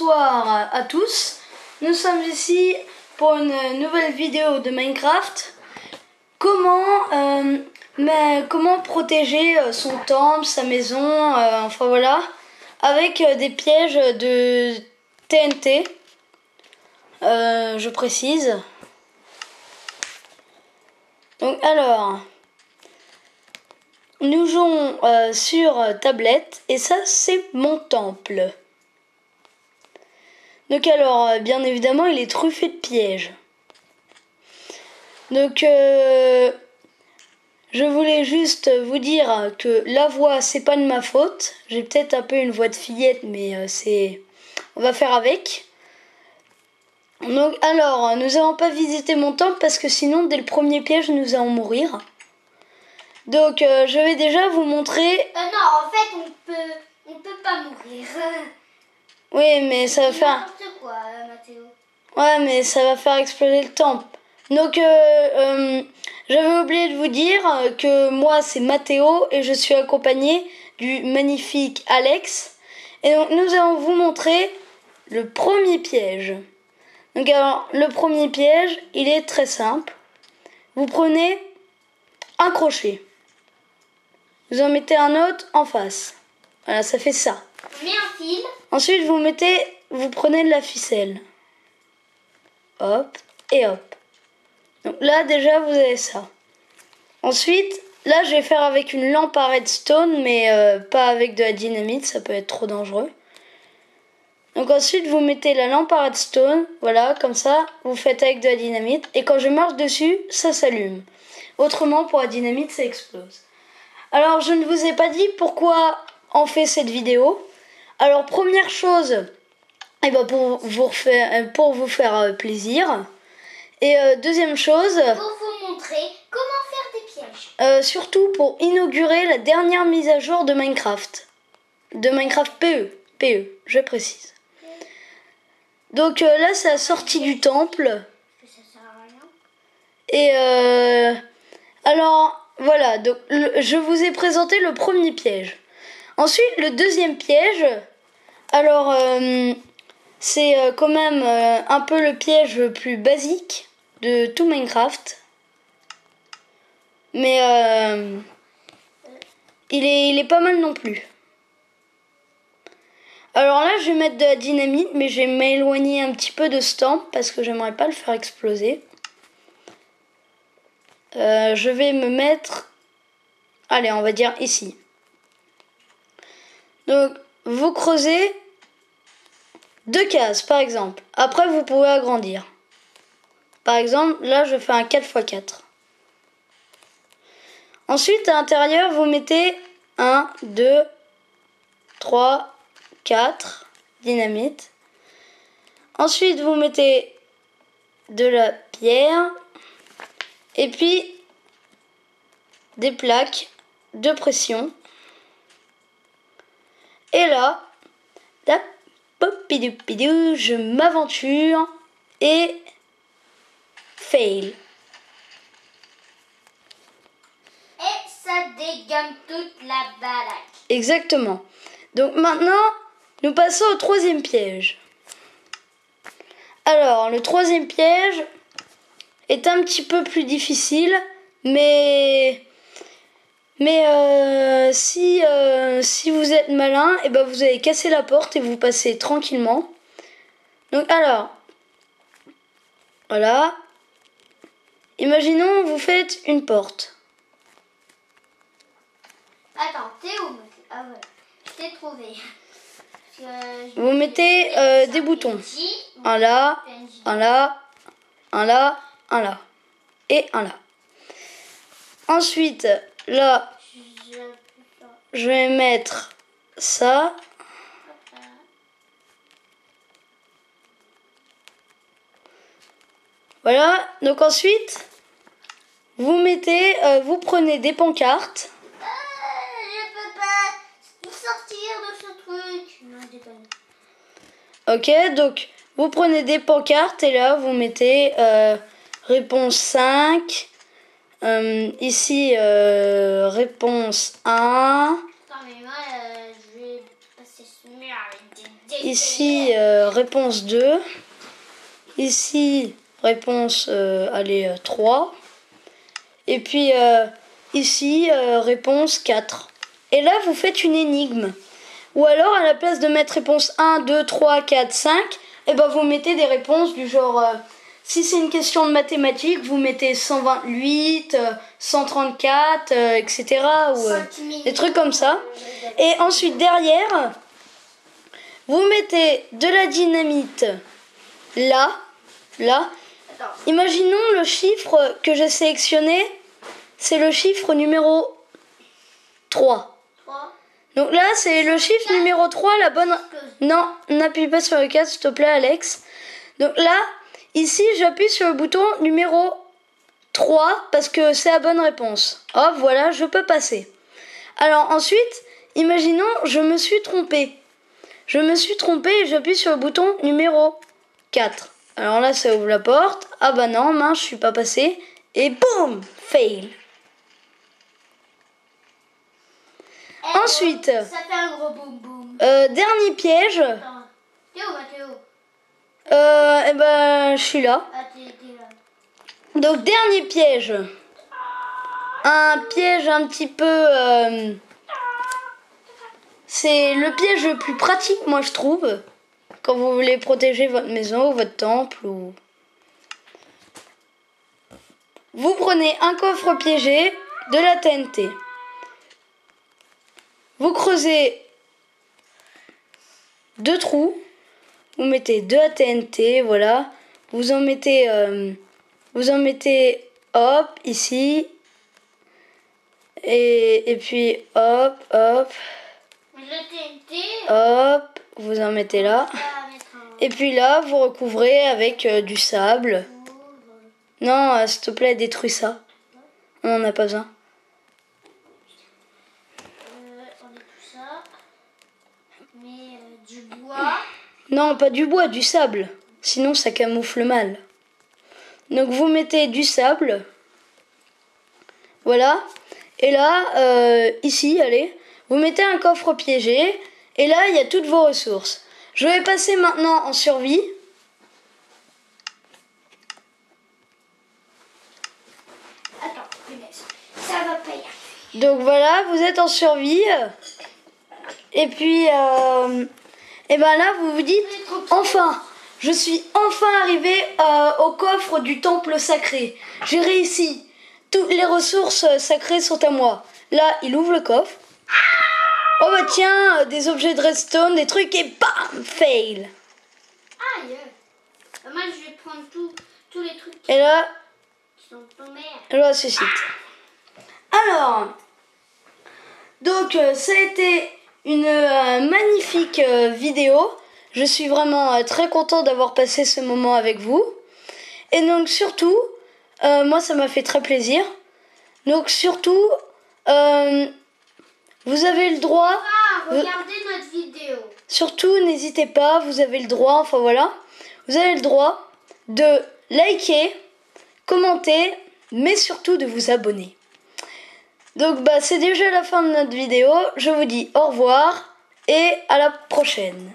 bonsoir à tous. Nous sommes ici pour une nouvelle vidéo de Minecraft. Comment protéger son temple, sa maison, enfin voilà, avec des pièges de TNT. Je précise. Donc alors, nous jouons sur tablette et ça c'est mon temple. Donc alors, bien évidemment, il est truffé de pièges. Donc, je voulais juste vous dire que la voix, c'est pas de ma faute. J'ai peut-être un peu une voix de fillette, mais on va faire avec. Donc, alors, nous n'allons pas visiter mon temple parce que sinon, dès le premier piège, nous allons mourir. Donc, je vais déjà vous montrer... non, en fait, on peut pas mourir. Oui, mais ça va faire... N'importe quoi, Mathéo. Ouais, mais ça va faire exploser le temple. Donc, j'avais oublié de vous dire que moi, c'est Mathéo et je suis accompagné du magnifique Alex. Et donc, nous allons vous montrer le premier piège. Donc, alors, le premier piège, il est très simple. Vous prenez un crochet. Vous en mettez un autre en face. Voilà, ça fait ça. On met un fil. Ensuite, vous prenez de la ficelle. Hop, et hop. Donc là, déjà, vous avez ça. Ensuite, là, je vais faire avec une lampe à redstone, mais pas avec de la dynamite, ça peut être trop dangereux. Donc ensuite, vous mettez la lampe à redstone, voilà, comme ça, vous faites avec de la dynamite, et quand je marche dessus, ça s'allume. Autrement, pour la dynamite, ça explose. Alors, je ne vous ai pas dit pourquoi on fait cette vidéo. Alors, première chose, pour vous faire plaisir. Et deuxième chose... Pour vous montrer comment faire des pièges. Surtout pour inaugurer la dernière mise à jour de Minecraft. De Minecraft PE, je précise. Donc là, c'est la sortie du temple. Ça sert à rien. Et alors, voilà, donc je vous ai présenté le premier piège. Ensuite, le deuxième piège, alors c'est quand même un peu le piège le plus basique de tout Minecraft. Mais il est pas mal non plus. Alors là, je vais mettre de la dynamite, mais je vais m'éloigner un petit peu de ce temple parce que j'aimerais pas le faire exploser. Je vais me mettre... Allez, on va dire ici. Donc, vous creusez 2 cases, par exemple. Après, vous pouvez agrandir. Par exemple, là, je fais un 4x4. Ensuite, à l'intérieur, vous mettez 1, 2, 3, 4 dynamite. Ensuite, vous mettez de la pierre. Et puis, des plaques de pression. Et là, je m'aventure et fail. Et ça dégomme toute la baraque. Exactement. Donc maintenant, nous passons au troisième piège. Alors, le troisième piège est un petit peu plus difficile, mais si vous êtes malin, et ben vous allez casser la porte et vous passez tranquillement. Donc alors, voilà. Imaginons vous faites une porte. Attends, t'es où? Ah voilà, je t'ai trouvé. Vous mettez des boutons. Un là, un là, un là, un là. Et un là. Ensuite, là, je vais mettre ça. Voilà. Donc ensuite, vous prenez des pancartes. Je peux pas sortir de ce truc. Non, déconne. Ok, donc vous prenez des pancartes et là vous mettez réponse 5. Ici, réponse 1. Attends, mais moi, je vais passer ce mur avec des Ici, réponse 2. Ici, réponse, allez, 3. Et puis, ici, réponse 4. Et là, vous faites une énigme. Ou alors, à la place de mettre réponse 1, 2, 3, 4, 5, et ben vous mettez des réponses du genre... si c'est une question de mathématiques, vous mettez 128, 134, etc. Ou des trucs comme ça. Et ensuite, derrière, vous mettez de la dynamite là. Imaginons le chiffre que j'ai sélectionné, c'est le chiffre numéro 3. Donc là, c'est le chiffre numéro 3, la bonne... Non, n'appuie pas sur le 4, s'il te plaît, Alex. Donc là, ici, j'appuie sur le bouton numéro 3 parce que c'est la bonne réponse. Hop, voilà, je peux passer. Alors ensuite, imaginons, je me suis trompée. Et j'appuie sur le bouton numéro 4. Alors là, ça ouvre la porte. Ah bah non, mince, je suis pas passée. Et boum, fail. Ensuite, ça fait un gros boum boum. Dernier piège. Attends. T'es où, Mathéo? Eh ben, je suis là. Ah, t'es là. Donc, dernier piège. Un piège un petit peu... c'est le piège le plus pratique, moi, je trouve. Quand vous voulez protéger votre maison ou votre temple. Ou... Vous prenez un coffre piégé, de la TNT. Vous creusez 2 trous. Vous mettez 2 TNT, voilà. Vous en mettez, hop, ici. Et puis, hop. Hop, vous en mettez là. Et puis là, vous recouvrez avec du sable. Non, s'il te plaît, détruis ça. On n'en a pas besoin. Du bois. Non, pas du bois, du sable. Sinon, ça camoufle mal. Donc, vous mettez du sable. Voilà. Et là, ici, allez, vous mettez un coffre piégé. Et là, il y a toutes vos ressources. Je vais passer maintenant en survie. Attends, punaise. Ça va pas y arriver. Donc voilà, vous êtes en survie. Et puis, et ben là, vous vous dites, enfin, je suis enfin arrivé au coffre du temple sacré. J'ai réussi. Toutes les ressources sacrées sont à moi. Là, il ouvre le coffre. Oh bah tiens, des objets de redstone, des trucs et bam, fail. Aïe. Moi, je vais prendre tous les trucs Et là, qui sont tombés. je ressuscite. Alors, donc ça a été une magnifique vidéo. Je suis vraiment très content d'avoir passé ce moment avec vous. Et donc surtout, moi ça m'a fait très plaisir. Donc surtout, vous avez le droit... regardez notre vidéo. Surtout, n'hésitez pas, vous avez le droit, enfin voilà. Vous avez le droit de liker, commenter, mais surtout de vous abonner. Donc bah c'est déjà la fin de notre vidéo. Je vous dis au revoir et à la prochaine.